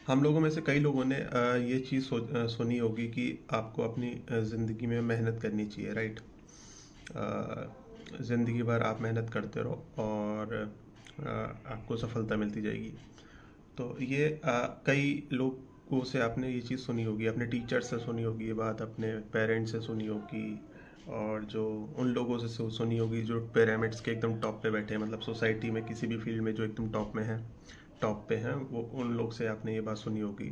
हम लोगों में से कई लोगों ने ये चीज़ सुनी होगी कि आपको अपनी ज़िंदगी में मेहनत करनी चाहिए, राइट? ज़िंदगी भर आप मेहनत करते रहो और आपको सफलता मिलती जाएगी। तो ये कई लोगों से आपने ये चीज़ सुनी होगी, अपने टीचर से सुनी होगी ये बात, अपने पेरेंट्स से सुनी होगी, और जो उन लोगों से सुनी होगी जो पिरामिड्स के एकदम टॉप पे बैठे हैं, मतलब सोसाइटी में किसी भी फील्ड में जो एकदम टॉप में है, टॉप पे हैं, वो उन लोग से आपने ये बात सुनी होगी।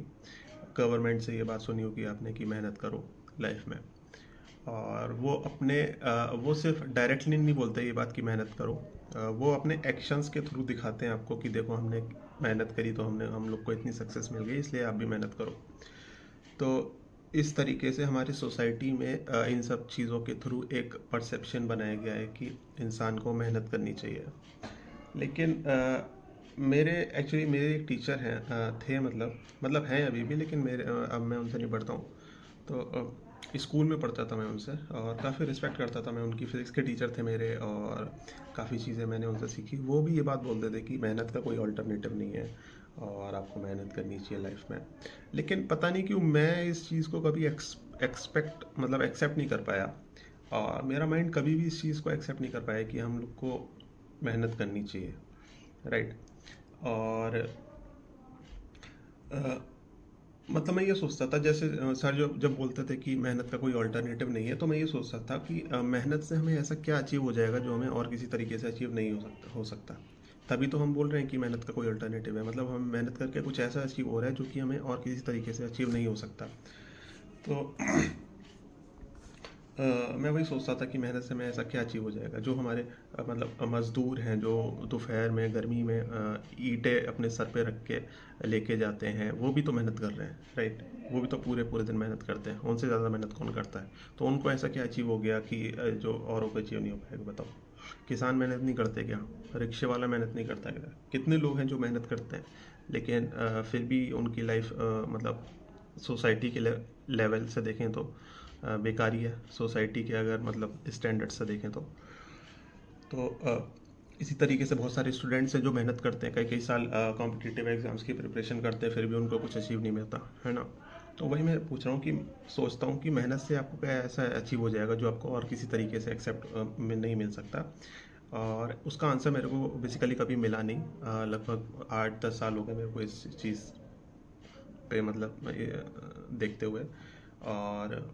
गवर्नमेंट से ये बात सुनी होगी आपने कि मेहनत करो लाइफ में। और वो वो सिर्फ डायरेक्टली नहीं बोलते ये बात कि मेहनत करो, वो अपने एक्शंस के थ्रू दिखाते हैं आपको कि देखो हमने मेहनत करी तो हम लोग को इतनी सक्सेस मिल गई, इसलिए आप भी मेहनत करो। तो इस तरीके से हमारी सोसाइटी में इन सब चीज़ों के थ्रू एक परसेप्शन बनाया गया है कि इंसान को मेहनत करनी चाहिए। लेकिन मेरे एक टीचर हैं, थे, मतलब हैं अभी भी, लेकिन अब मैं उनसे नहीं पढ़ता हूँ। तो स्कूल में पढ़ता था मैं उनसे, और काफ़ी रिस्पेक्ट करता था मैं उनकी। फिज़िक्स के टीचर थे मेरे, और काफ़ी चीज़ें मैंने उनसे सीखी। वो भी ये बात बोलते थे कि मेहनत का कोई अल्टरनेटिव नहीं है और आपको मेहनत करनी चाहिए लाइफ में। लेकिन पता नहीं क्यों मैं इस चीज़ को कभी एक्सेप्ट नहीं कर पाया, और मेरा माइंड कभी भी इस चीज़ को एक्सेप्ट नहीं कर पाया कि हम लोग को मेहनत करनी चाहिए, राइट? और अ, मतलब मैं ये सोचता था, जैसे सर जब बोलते थे कि मेहनत का कोई अल्टरनेटिव नहीं है, तो मैं ये सोचता था कि मेहनत से हमें ऐसा क्या अचीव हो जाएगा जो हमें और किसी तरीके से अचीव नहीं हो सकता। तभी तो हम बोल रहे हैं कि मेहनत का कोई अल्टरनेटिव है, मतलब हम मेहनत करके कुछ ऐसा अचीव हो रहा है जो कि हमें और किसी तरीके से अचीव नहीं हो सकता। तो मैं वही सोचता था कि मेहनत से हमें ऐसा क्या अचीव हो जाएगा जो हमारे मज़दूर हैं जो दोपहर में गर्मी में ईंटें अपने सर पे रख के लेके जाते हैं, वो भी तो मेहनत कर रहे हैं, राइट? वो भी तो पूरे पूरे दिन मेहनत करते हैं, उनसे ज़्यादा मेहनत कौन करता है? तो उनको ऐसा क्या अचीव हो गया कि जो औरों को अचीव नहीं हो पाएगा, बताओ? किसान मेहनत नहीं करते क्या? रिक्शे वाला मेहनत नहीं करता क्या? कितने लोग हैं जो मेहनत करते हैं, लेकिन फिर भी उनकी लाइफ मतलब सोसाइटी के लेवल से देखें तो बेकारी है, सोसाइटी के अगर मतलब स्टैंडर्ड से देखें तो इसी तरीके से बहुत सारे स्टूडेंट्स हैं जो मेहनत करते हैं, कई कई साल कॉम्पिटिटिव एग्जाम्स की प्रिपरेशन करते हैं, फिर भी उनको कुछ अचीव नहीं मिलता, है ना? तो वही मैं पूछ रहा हूँ कि सोचता हूँ कि मेहनत से आपको क्या ऐसा अचीव हो जाएगा जो आपको और किसी तरीके से एक्सेप्ट में नहीं मिल सकता। और उसका आंसर मेरे को बेसिकली कभी मिला नहीं। लगभग 8-10 साल हो गए मेरे को इस चीज़ पे, देखते हुए। और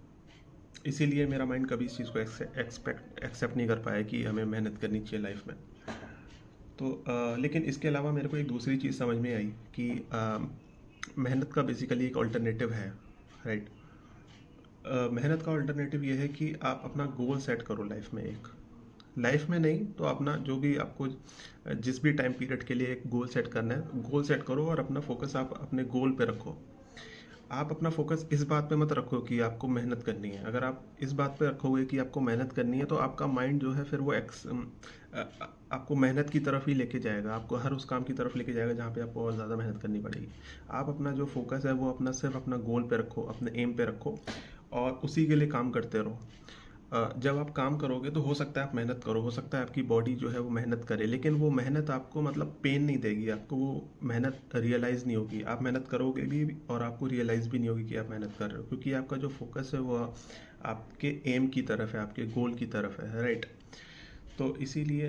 इसीलिए मेरा माइंड कभी इस चीज़ को एक्सेप्ट नहीं कर पाया कि हमें मेहनत करनी चाहिए लाइफ में। तो लेकिन इसके अलावा मेरे को एक दूसरी चीज़ समझ में आई कि मेहनत का बेसिकली एक अल्टरनेटिव है, राइट? मेहनत का अल्टरनेटिव ये है कि आप अपना गोल सेट करो लाइफ में, एक लाइफ में नहीं तो अपना जो भी आपको जिस भी टाइम पीरियड के लिए एक गोल सेट करना है, गोल सेट करो और अपना फोकस आप अपने गोल पे रखो। आप अपना फोकस इस बात पे मत रखो कि आपको मेहनत करनी है। अगर आप इस बात पे रखोगे कि आपको मेहनत करनी है, तो आपका माइंड जो है फिर वो आपको मेहनत की तरफ ही लेके जाएगा, आपको हर उस काम की तरफ लेके जाएगा जहाँ पे आपको और ज़्यादा मेहनत करनी पड़ेगी। आप अपना जो फोकस है वो अपना सिर्फ अपना गोल पे रखो, अपने एम पे रखो, और उसी के लिए काम करते रहो। जब आप काम करोगे तो हो सकता है आप मेहनत करो, हो सकता है आपकी बॉडी जो है वो मेहनत करे, लेकिन वो मेहनत आपको मतलब पेन नहीं देगी, आपको वो मेहनत रियलाइज़ नहीं होगी। आप मेहनत करोगे भी और आपको रियलाइज़ भी नहीं होगी कि आप मेहनत कर रहे हो, क्योंकि आपका जो फोकस है वो आपके एम की तरफ है, आपके गोल की तरफ है, राइट? तो इसीलिए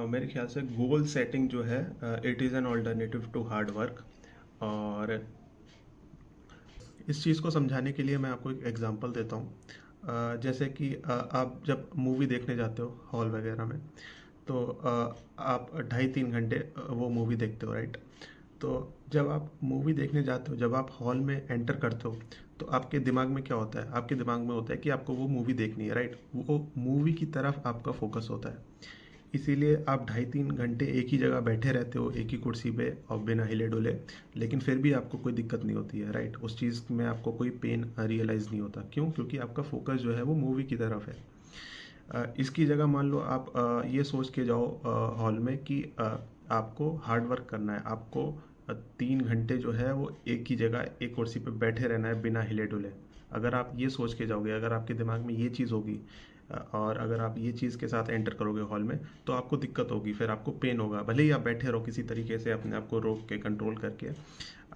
मेरे ख्याल से गोल सेटिंग जो है, it is an alternative to hard work. और इस चीज़ को समझाने के लिए मैं आपको एक एग्जांपल देता हूँ। जैसे कि आप जब मूवी देखने जाते हो हॉल वगैरह में, तो आप 2.5-3 घंटे वो मूवी देखते हो, राइट? तो जब आप मूवी देखने जाते हो, जब आप हॉल में एंटर करते हो, तो आपके दिमाग में क्या होता है? आपके दिमाग में होता है कि आपको वो मूवी देखनी है, राइट? वो मूवी की तरफ आपका फोकस होता है। इसीलिए आप 2.5-3 घंटे एक ही जगह बैठे रहते हो, एक ही कुर्सी पे और बिना हिले डुले, लेकिन फिर भी आपको कोई दिक्कत नहीं होती है, राइट? उस चीज़ में आपको कोई पेन रियलाइज़ नहीं होता। क्यों? क्योंकि आपका फोकस जो है वो मूवी की तरफ है। इसकी जगह मान लो आप ये सोच के जाओ हॉल में कि आपको हार्ड वर्क करना है, आपको 3 घंटे जो है वो एक ही जगह एक कुर्सी पे बैठे रहना है बिना हिले डुले। अगर आप ये सोच के जाओगे, अगर आपके दिमाग में ये चीज़ होगी, और अगर आप ये चीज़ के साथ एंटर करोगे हॉल में, तो आपको दिक्कत होगी, फिर आपको पेन होगा, भले ही आप बैठे रहो किसी तरीके से अपने आप को रोक के कंट्रोल करके।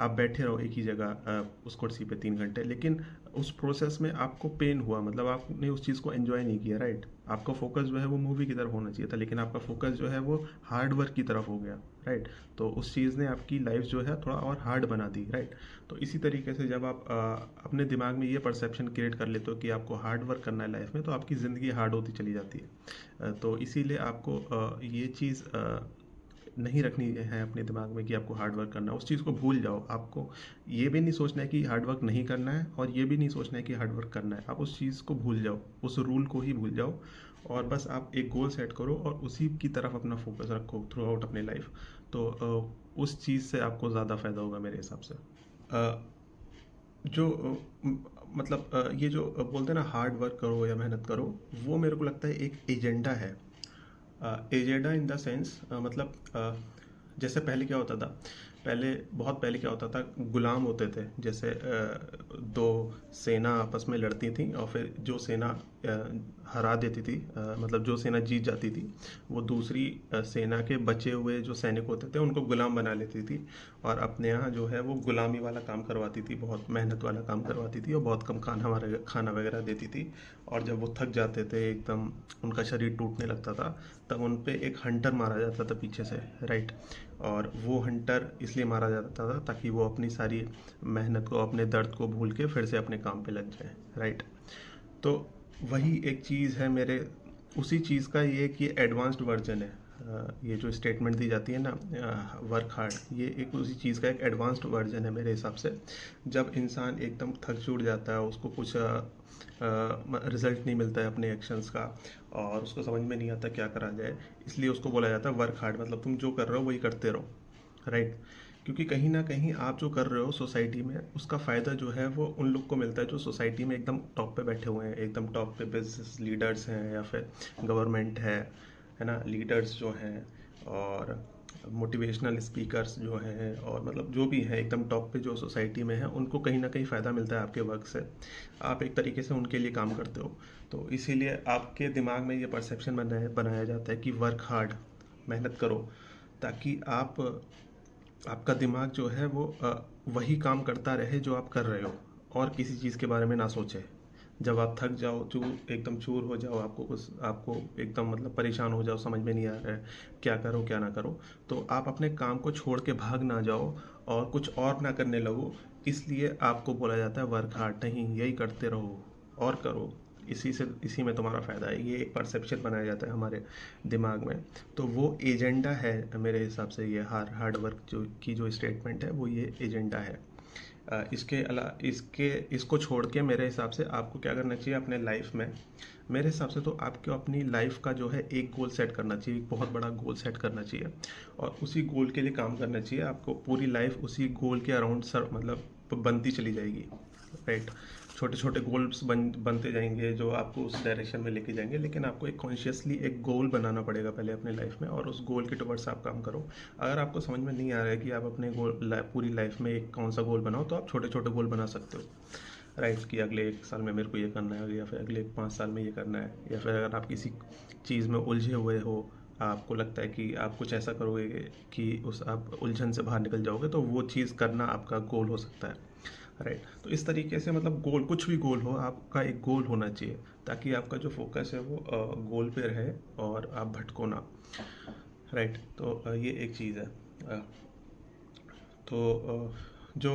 आप बैठे रहो एक ही जगह उस कुर्सी पे 3 घंटे, लेकिन उस प्रोसेस में आपको पेन हुआ, मतलब आपने उस चीज़ को एंजॉय नहीं किया, राइट। आपका फोकस जो है वो मूवी की तरफ होना चाहिए था, लेकिन आपका फोकस जो है वो हार्ड वर्क की तरफ हो गया, राइट। तो उस चीज़ ने आपकी लाइफ जो है थोड़ा और हार्ड बना दी, राइट। तो इसी तरीके से जब आप अपने दिमाग में ये परसेप्शन क्रिएट कर लेते हो कि आपको हार्ड वर्क करना है लाइफ में, तो आपकी ज़िंदगी हार्ड होती चली जाती है। तो इसीलिए आपको ये चीज़ नहीं रखनी है अपने दिमाग में कि आपको हार्ड वर्क करना है। उस चीज़ को भूल जाओ। आपको ये भी नहीं सोचना है कि हार्ड वर्क नहीं करना है, और ये भी नहीं सोचना है कि हार्ड वर्क करना है। आप उस चीज़ को भूल जाओ, उस रूल को ही भूल जाओ, और बस आप एक गोल सेट करो और उसी की तरफ अपना फोकस रखो थ्रू आउट अपनी लाइफ। तो उस चीज़ से आपको ज़्यादा फ़ायदा होगा मेरे हिसाब से। अ, जो मतलब ये जो बोलते हैं ना हार्ड वर्क करो या मेहनत करो, वो मेरे को लगता है एक एजेंडा है। एजेंडा इन द सेंस, मतलब जैसे पहले क्या होता था, पहले बहुत पहले क्या होता था, गुलाम होते थे। जैसे दो सेना आपस में लड़ती थी, और फिर जो सेना हरा देती थी, मतलब जो सेना जीत जाती थी, वो दूसरी सेना के बचे हुए जो सैनिक होते थे उनको गुलाम बना लेती थी, और अपने यहाँ जो है वो गुलामी वाला काम करवाती थी, बहुत मेहनत वाला काम करवाती थी, और बहुत कम खाना वगैरह देती थी। और जब वो थक जाते थे, एकदम उनका शरीर टूटने लगता था, तब उन पे एक हंटर मारा जाता था पीछे से, राइट। और वो हंटर इसलिए मारा जाता था ताकि वो अपनी सारी मेहनत को, अपने दर्द को भूल के फिर से अपने काम पे लग जाए, राइट। तो वही एक चीज़ है मेरे, उसी चीज़ का ये कि एडवांस्ड वर्जन है। ये जो स्टेटमेंट दी जाती है ना, वर्क हार्ड, ये एक उसी चीज़ का एक एडवांस्ड वर्जन है मेरे हिसाब से। जब इंसान एकदम थक छूट जाता है, उसको कुछ रिजल्ट नहीं मिलता है अपने एक्शंस का, और उसको समझ में नहीं आता क्या करा जाए, इसलिए उसको बोला जाता है वर्क हार्ड। मतलब तुम जो कर रहे हो वही करते रहो, राइट। क्योंकि कहीं ना कहीं आप जो कर रहे हो सोसाइटी में, उसका फ़ायदा जो है वो उन लोग को मिलता है जो सोसाइटी में एकदम टॉप पे बैठे हुए हैं, एकदम टॉप पे बिजनेस लीडर्स हैं, या फिर गवर्नमेंट है ना, लीडर्स जो हैं, और मोटिवेशनल स्पीकर्स जो हैं, और मतलब जो भी हैं एकदम टॉप पे जो सोसाइटी में हैं, उनको कहीं ना कहीं फ़ायदा मिलता है आपके वर्क से। आप एक तरीके से उनके लिए काम करते हो। तो इसीलिए आपके दिमाग में ये परसेप्शन बनाया जाता है कि वर्क हार्ड, मेहनत करो, ताकि आपका दिमाग जो है वो वही काम करता रहे जो आप कर रहे हो, और किसी चीज़ के बारे में ना सोचे। जब आप थक जाओ, एकदम चूर हो जाओ, आपको एकदम मतलब परेशान हो जाओ, समझ में नहीं आ रहा है क्या करो क्या ना करो, तो आप अपने काम को छोड़ के भाग ना जाओ और कुछ और ना करने लगो। इसलिए आपको बोला जाता है वर्क हार्ड, नहीं, यही करते रहो और करो, इसी में तुम्हारा फ़ायदा है। ये एक परसेप्शन बनाया जाता है हमारे दिमाग में। तो वो एजेंडा है मेरे हिसाब से, ये हार्ड वर्क जो स्टेटमेंट है वो ये एजेंडा है। इसको छोड़ के मेरे हिसाब से आपको क्या करना चाहिए अपने लाइफ में, मेरे हिसाब से तो आपको अपनी लाइफ का जो है एक गोल सेट करना चाहिए, एक बहुत बड़ा गोल सेट करना चाहिए, और उसी गोल के लिए काम करना चाहिए। आपको पूरी लाइफ उसी गोल के अराउंड मतलब बनती चली जाएगी, राइट। छोटे छोटे गोल्स बनते जाएंगे जो आपको उस डायरेक्शन में लेके जाएंगे, लेकिन आपको एक कॉन्शियसली एक गोल बनाना पड़ेगा पहले अपने लाइफ में, और उस गोल के टुवर्ड्स आप काम करो। अगर आपको समझ में नहीं आ रहा है कि आप अपने पूरी लाइफ में एक कौन सा गोल बनाओ, तो आप छोटे छोटे गोल बना सकते हो, राइट। कि अगले 1 साल में मेरे को ये करना है, या फिर अगले 5 साल में ये करना है, या फिर अगर आप किसी चीज़ में उलझे हुए हो, आपको लगता है कि आप कुछ ऐसा करोगे कि उस आप उलझन से बाहर निकल जाओगे, तो वो चीज़ करना आपका गोल हो सकता है, राइट। तो इस तरीके से मतलब गोल, कुछ भी गोल हो, आपका एक गोल होना चाहिए, ताकि आपका जो फोकस है वो गोल पे रहे और आप भटको ना, राइट। तो ये एक चीज़ है। तो जो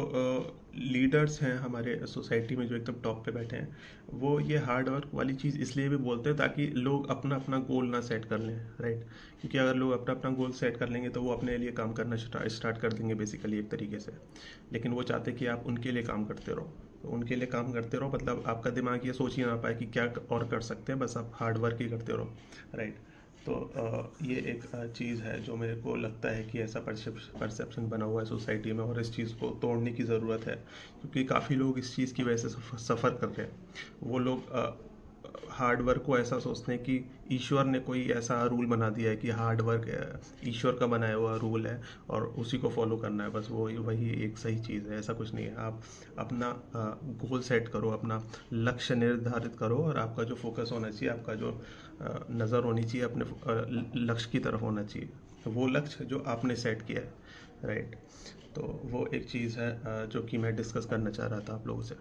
लीडर्स हैं हमारे सोसाइटी में जो एकदम टॉप पे बैठे हैं, वो ये हार्ड वर्क वाली चीज़ इसलिए भी बोलते हैं ताकि लोग अपना अपना गोल ना सेट कर लें, राइट। क्योंकि अगर लोग अपना अपना गोल सेट कर लेंगे तो वो अपने लिए काम करना स्टार्ट कर देंगे बेसिकली एक तरीके से। लेकिन वो चाहते कि आप उनके लिए काम करते रहो। तो उनके लिए काम करते रहो मतलब आपका दिमाग ये सोच ही ना पाए कि क्या और कर सकते हैं, बस आप हार्ड वर्क ही करते रहो, राइट। तो ये एक चीज़ है जो मेरे को लगता है कि ऐसा परसेप्शन बना हुआ है सोसाइटी में, और इस चीज़ को तोड़ने की ज़रूरत है, क्योंकि काफ़ी लोग इस चीज़ की वजह से सफ़र कर रहे हैं। वो लोग हार्ड वर्क को ऐसा सोचते हैं कि ईश्वर ने कोई ऐसा रूल बना दिया है कि हार्ड वर्क ईश्वर का बनाया हुआ रूल है और उसी को फॉलो करना है, बस वो वही एक सही चीज़ है। ऐसा कुछ नहीं है। आप अपना गोल सेट करो, अपना लक्ष्य निर्धारित करो, और आपका जो फोकस होना चाहिए, आपका जो नज़र होनी चाहिए अपने लक्ष्य की तरफ होना चाहिए, वो लक्ष्य जो आपने सेट किया है। राइट। तो वो एक चीज़ है जो कि मैं डिस्कस करना चाह रहा था आप लोगों से।